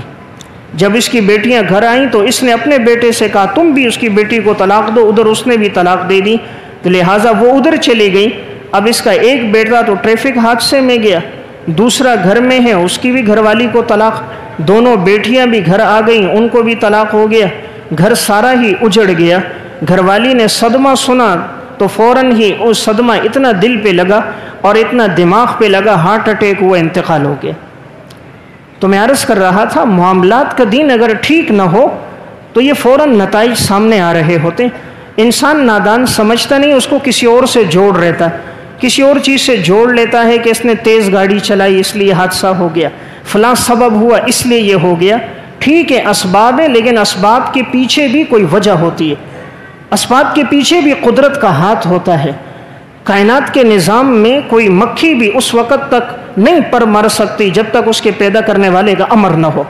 جب اس کی بیٹیاں گھر آئیں تو اس نے اپنے بیٹے سے کہا تم بھی اس کی بیٹی کو طلاق دو، ادھر اس نے بھی طلاق دے دی، تو لہٰذا وہ ادھر چلی گئی۔ اب اس کا ایک بیٹا تو ٹریفک حادثے میں گیا، دوسرا گھر میں ہے، اس کی بھی گھر والی کو طلاق، دونوں بیٹیاں بھی گھر آ گئیں، ان کو بھی طلاق ہو گیا، گھر سارا ہی اجڑ گیا۔ گھر والی نے صدمہ سنا تو فوراً ہی اس صدمہ اتنا دل پہ لگا اور اتنا دماغ پہ لگا، ہارٹ اٹیک ہوا، انتقال ہو گیا۔ تو میں عرض کر رہا تھا، معاملات کا دین اگر ٹھیک نہ ہو تو یہ فوراً نتائج سامنے آ رہے ہوتے ہیں۔ انسان نادان سمجھتا نہیں، اس کو کسی اور سے جوڑ رہتا ہے، کسی اور چیز سے جوڑ لیتا ہے کہ اس نے تیز گاڑی چلائی اس لیے حادثہ ہو گیا، فلاں سبب ہوا اس لیے یہ ہو گیا۔ ٹھیک ہے اسباب ہے، لیکن اسباب کے پیچھے بھی کوئی وجہ ہوتی ہے، اسباب کے پیچھے بھی قدرت کا ہاتھ ہوتا ہے۔ کائنات کے نظام میں کوئی مکھی بھی اس وقت تک نہیں پر مر سکتی جب تک اس کے پیدا کرنے والے کا امر نہ ہو۔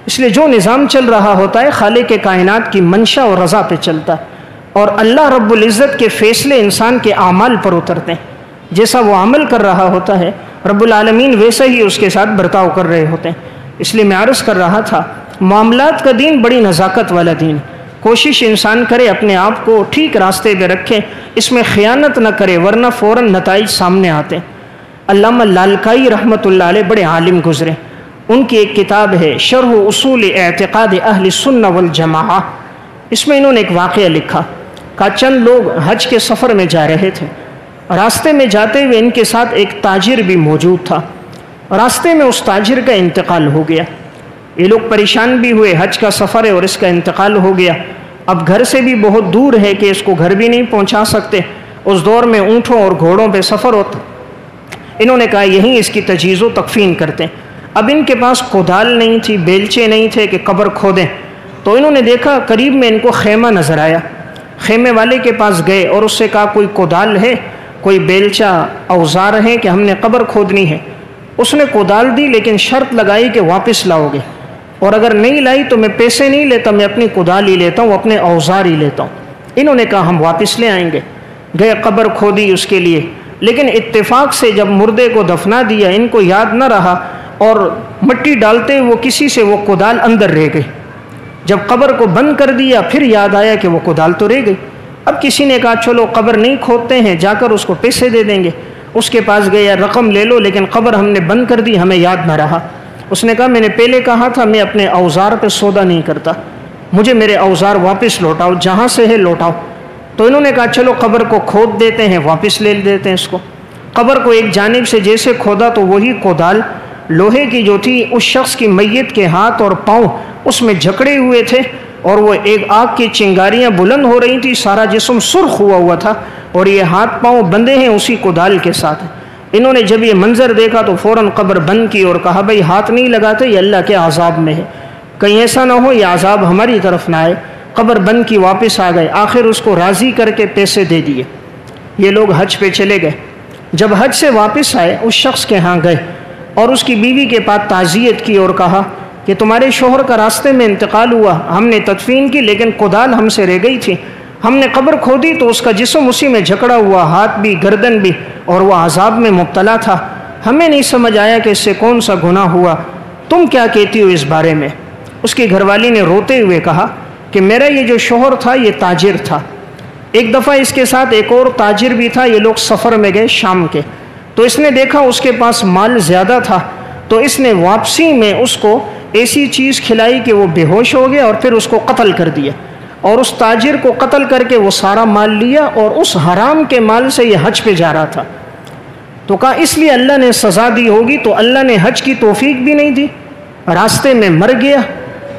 اس لیے جو نظام چل رہا ہوتا ہے خالق کائنات کی منشا اور رضا پہ چلتا ہے، اور اللہ رب العزت کے فیصلے انسان کے اعمال پر اترتے ہیں۔ جیسا وہ عمل کر رہا ہوتا ہے رب العالمین ویسا ہی اس کے ساتھ برتاؤ کر رہے ہوتے ہیں۔ اس لیے میں عرض کر رہا تھا، معاملات کا دین بڑی نزاکت والا دین، کوشش انسان کرے اپنے آپ کو ٹھیک راستے پہ رکھے، اس میں خیانت نہ کرے ورنہ فوراً نتائج سامنے آتے ہیں۔ علامہ لالکائی رحمۃ اللہ علیہ بڑے عالم گزرے، ان کی ایک کتاب ہے شرح اصول اعتقاد اہل سنہ والجماعہ، اس میں انہوں نے ایک واقعہ لکھا، کہا چند لوگ حج کے سفر میں جا رہے تھے، راستے میں جاتے ہوئے ان کے ساتھ ایک تاجر بھی موجود تھا، راستے میں اس تاجر کا انتقال ہو گیا، یہ لوگ پریشان بھی ہوئے، حج کا سفر ہے اور اس کا انتقال ہو گیا، اب گھر سے بھی بہت دور ہے کہ اس کو گھر بھی نہیں پہنچا سکتے، اس دور میں اونٹوں اور گھوڑوں پہ سفر ہوتا، انہوں نے کہا یہیں اس کی تجہیز و تکفین کرتے ہیں۔ اب ان کے پاس کودال نہیں تھی، بیلچے نہیں تھے کہ قبر کھودیں، تو انہوں نے دیکھا قریب میں ان کو خیمہ نظر آیا، خیمے والے کے پاس گئے اور اس سے کہا کوئی کودال ہے، کوئی بیلچہ اوزار ہے کہ ہم نے قبر کھودنی ہے؟ اس نے کودال دی لیکن شرط لگائی کہ واپس لاؤ گے، اور اگر نہیں لائی تو میں پیسے نہیں لیتا، میں اپنی کودال ہی لیتا ہوں، اپنے اوزار ہی لیتا ہوں۔ انہوں نے کہا ہم واپس لے آئیں گے، گئے قبر کھودی اس کے لیے، لیکن اتفاق سے جب مردے کو دفنا دیا ان کو یاد نہ رہا اور مٹی ڈالتے وہ کسی سے وہ کودال اندر رہ گئی، جب قبر کو بند کر دیا پھر یاد آیا کہ وہ کودال تو رہ گئی۔ اب کسی نے کہا چلو قبر نہیں کھودتے ہیں، جا کر اس کو پیسے دے دیں گے، اس کے پاس گئے یا رقم لے لو، لیکن قبر ہم نے بند کر دی، ہمیں یاد نہ رہا۔ اس نے کہا میں نے پہلے کہا تھا میں اپنے اوزار پہ سودا نہیں کرتا، مجھے میرے اوزار واپس لوٹاؤ، جہاں سے ہے لوٹاؤ۔ تو انہوں نے کہا چلو قبر کو کھود دیتے ہیں، واپس لے دیتے ہیں اس کو۔ قبر کو ایک جانب سے جیسے کھودا تو وہی کودال لوہے کی جو تھی اس شخص کی میت کے ہاتھ اور پاؤں اس میں جکڑے ہوئے تھے، اور وہ ایک آگ کی چنگاریاں بلند ہو رہی تھی، سارا جسم سرخ ہوا تھا، اور یہ ہاتھ پاؤں بندھے ہیں اسی کدال کے ساتھ۔ انہوں نے جب یہ منظر دیکھا تو فوراً قبر بند کی اور کہا بھائی ہاتھ نہیں لگاتے، یہ اللہ کے عذاب میں ہے، کہیں ایسا نہ ہو یہ عذاب ہماری طرف نہ آئے۔ قبر بند کی، واپس آ گئے، آخر اس کو راضی کر کے پیسے دے دیے۔ یہ لوگ حج پہ چلے گئے، جب حج سے واپس آئے اس شخص کے ہاں گئے اور اس کی بیوی کے پاس تعزیت کی اور کہا کہ تمہارے شوہر کا راستے میں انتقال ہوا، ہم نے تدفین کی لیکن کدال ہم سے رہ گئی تھی، ہم نے قبر کھودی تو اس کا جسم اسی میں جکڑا ہوا، ہاتھ بھی گردن بھی، اور وہ عذاب میں مبتلا تھا، ہمیں نہیں سمجھ آیا کہ اس سے کون سا گناہ ہوا، تم کیا کہتی ہو اس بارے میں؟ اس کی گھر والی نے روتے ہوئے کہا کہ میرا یہ جو شوہر تھا یہ تاجر تھا، ایک دفعہ اس کے ساتھ ایک اور تاجر بھی تھا، یہ لوگ سفر میں گئے شام کے، تو اس نے دیکھا اس کے پاس مال زیادہ تھا، تو اس نے واپسی میں اس کو ایسی چیز کھلائی کہ وہ بے ہوش ہو گیا اور پھر اس کو قتل کر دیا، اور اس تاجر کو قتل کر کے وہ سارا مال لیا اور اس حرام کے مال سے یہ حج پہ جا رہا تھا۔ تو کہا اس لیے اللہ نے سزا دی ہوگی، تو اللہ نے حج کی توفیق بھی نہیں دی، راستے میں مر گیا،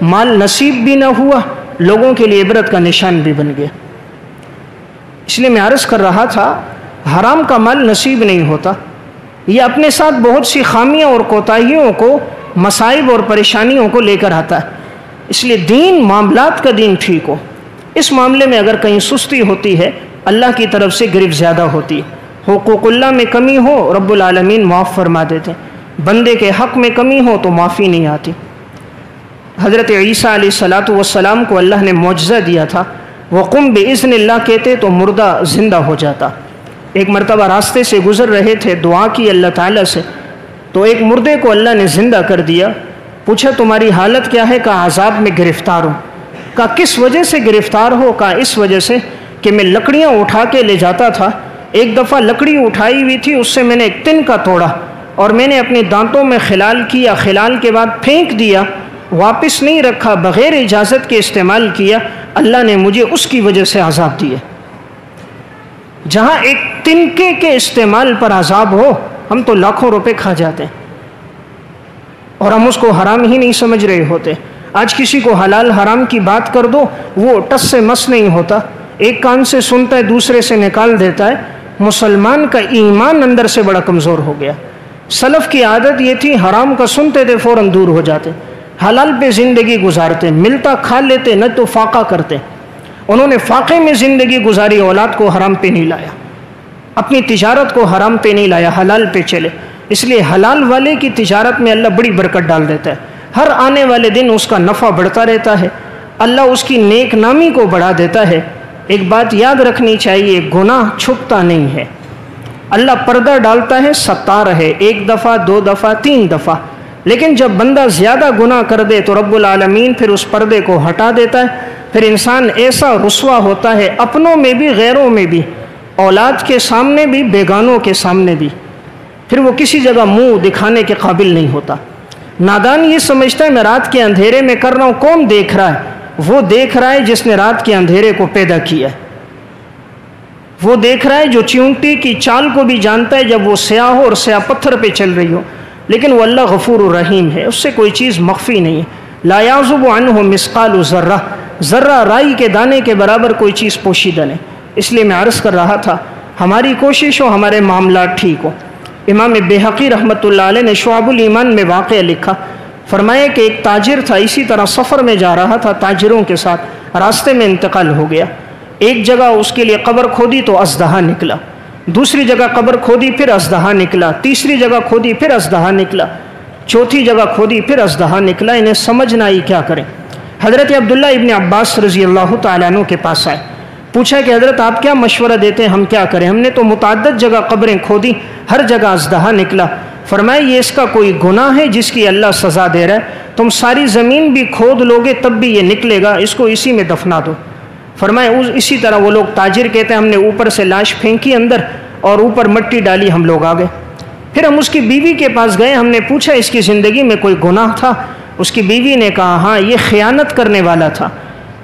مال نصیب بھی نہ ہوا، لوگوں کے لیے عبرت کا نشان بھی بن گیا۔ اس لیے میں عرض کر رہا تھا حرام کا مال نصیب نہیں ہوتا، یہ اپنے ساتھ بہت سی خامیاں اور کوتاہیوں کو، مصائب اور پریشانیوں کو لے کر آتا ہے۔ اس لیے دین، معاملات کا دین ٹھیک ہو، اس معاملے میں اگر کہیں سستی ہوتی ہے اللہ کی طرف سے گرفت زیادہ ہوتی ہے، حقوق اللہ میں کمی ہو رب العالمین معاف فرما دیتے ہیں، بندے کے حق میں کمی ہو تو معافی نہیں آتی۔ حضرت عیسیٰ علیہ السلام کو اللہ نے معجزہ دیا تھا، وقم بإذن اللہ کہتے تو مردہ زندہ ہو جاتا۔ ایک مرتبہ راستے سے گزر رہے تھے، دعا کی اللہ تعالیٰ سے، تو ایک مردے کو اللہ نے زندہ کر دیا، پوچھا تمہاری حالت کیا ہے؟ کہا عذاب میں گرفتار ہوں۔ کہا کس وجہ سے گرفتار ہو؟ کہا اس وجہ سے کہ میں لکڑیاں اٹھا کے لے جاتا تھا، ایک دفعہ لکڑی اٹھائی ہوئی تھی، اس سے میں نے ایک تنکا توڑا اور میں نے اپنے دانتوں میں خلال کیا، خلال کے بعد پھینک دیا، واپس نہیں رکھا، بغیر اجازت کے استعمال کیا، اللہ نے مجھے اس کی وجہ سے عذاب دیا۔ جہاں ایک تنکے کے استعمال پر عذاب ہو، ہم تو لاکھوں روپے کھا جاتے ہیں اور ہم اس کو حرام ہی نہیں سمجھ رہے ہوتے۔ آج کسی کو حلال حرام کی بات کر دو، وہ ٹس سے مس نہیں ہوتا، ایک کان سے سنتا ہے دوسرے سے نکال دیتا ہے۔ مسلمان کا ایمان اندر سے بڑا کمزور ہو گیا۔ سلف کی عادت یہ تھی حرام کا سنتے تھے فوراً دور ہو جاتے، حلال پہ زندگی گزارتے، ملتا کھا لیتے، نہ تو فاقہ کرتے۔ انہوں نے فاقے میں زندگی گزاری، اولاد کو حرام پہ نہیں لایا، اپنی تجارت کو حرام پہ نہیں لایا، حلال پہ چلے۔ اس لیے حلال والے کی تجارت میں اللہ بڑی برکت ڈال دیتا ہے، ہر آنے والے دن اس کا نفع بڑھتا رہتا ہے، اللہ اس کی نیک نامی کو بڑھا دیتا ہے۔ ایک بات یاد رکھنی چاہیے، گناہ چھپتا نہیں ہے، اللہ پردہ ڈالتا ہے، ستار ہے، ایک دفعہ، دو دفعہ، تین دفعہ، لیکن جب بندہ زیادہ گناہ کر دے تو رب العالمین پھر اس پردے کو ہٹا دیتا ہے، پھر انسان ایسا رسوا ہوتا ہے، اپنوں میں بھی غیروں میں بھی، اولاد کے سامنے بھی بیگانوں کے سامنے بھی، پھر وہ کسی جگہ منہ دکھانے کے قابل نہیں ہوتا۔ نادان یہ سمجھتا ہے میں رات کے اندھیرے میں کر رہا ہوں، کون دیکھ رہا ہے؟ وہ دیکھ رہا ہے جس نے رات کے اندھیرے کو پیدا کیا ہے، وہ دیکھ رہا ہے جو چیونٹی کی چال کو بھی جانتا ہے جب وہ سیاہ ہو اور سیاہ پتھر پہ چل رہی ہو، لیکن وہ اللہ غفور الرحیم ہے، اس سے کوئی چیز مخفی نہیں ہے۔ لا یعزب عنہ مثقال ذرہ، ذرہ رائی کے دانے کے برابر کوئی چیز پوشیدہ نہیں۔ اس لیے میں عرض کر رہا تھا ہماری کوشش ہو، ہمارے معاملات ٹھیک ہو۔ امام بیہقی رحمۃ اللہ علیہ نے شعب الایمان میں واقعہ لکھا، فرمایا کہ ایک تاجر تھا، اسی طرح سفر میں جا رہا تھا تاجروں کے ساتھ، راستے میں انتقال ہو گیا، ایک جگہ اس کے لیے قبر کھودی تو اژدہا نکلا، دوسری جگہ قبر کھودی پھر اژدہا نکلا، تیسری جگہ کھودی پھر اژدہا نکلا، چوتھی جگہ کھودی پھر اژدہا نکلا، انہیں سمجھ نہ آئی کیا کریں۔ حضرت عبداللہ ابن عباس رضی اللہ تعالیٰ عنہ کے پاس آئے، پوچھا کہ حضرت آپ کیا مشورہ دیتے ہیں، ہم کیا کریں؟ ہم نے تو متعدد جگہ قبریں کھودی، ہر جگہ اژدہا نکلا۔ فرمایا یہ اس کا کوئی گناہ ہے جس کی اللہ سزا دے رہا ہے، تم ساری زمین بھی کھود لوگے تب بھی یہ نکلے گا، اس کو اسی میں دفنا دو۔ فرمایا اسی طرح وہ لوگ تاجر کہتے ہیں ہم نے اوپر سے لاش پھینکی اندر اور اوپر مٹی ڈالی، ہم لوگ آ گئے۔ پھر ہم اس کی بیوی کے پاس گئے، ہم نے پوچھا اس کی زندگی میں کوئی گناہ تھا؟ اس کی بیوی نے کہا ہاں، یہ خیانت کرنے والا تھا،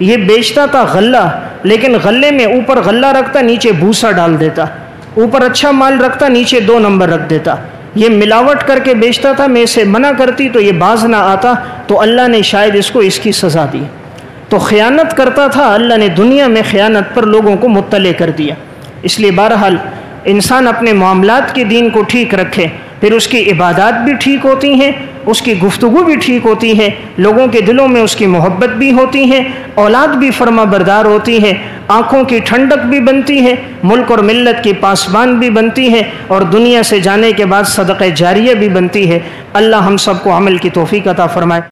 یہ بیچتا تھا غلہ، لیکن غلے میں اوپر غلہ رکھتا، نیچے بھوسا ڈال دیتا، اوپر اچھا مال رکھتا، نیچے 2 نمبر رکھ دیتا، یہ ملاوٹ کر کے بیچتا تھا۔ میں اسے منع کرتی تو یہ باز نہ آتا، تو اللہ نے شاید اس کو اس کی سزا دی۔ تو خیانت کرتا تھا، اللہ نے دنیا میں خیانت پر لوگوں کو مطلع کر دیا۔ اس لیے بہرحال انسان اپنے معاملات کے دین کو ٹھیک رکھے، پھر اس کی عبادات بھی ٹھیک ہوتی ہیں، اس کی گفتگو بھی ٹھیک ہوتی ہے، لوگوں کے دلوں میں اس کی محبت بھی ہوتی ہے، اولاد بھی فرما بردار ہوتی ہے، آنکھوں کی ٹھنڈک بھی بنتی ہے، ملک اور ملت کی پاسبان بھی بنتی ہے، اور دنیا سے جانے کے بعد صدقہ جاریہ بھی بنتی ہے۔ اللہ ہم سب کو عمل کی توفیق عطا فرمائے۔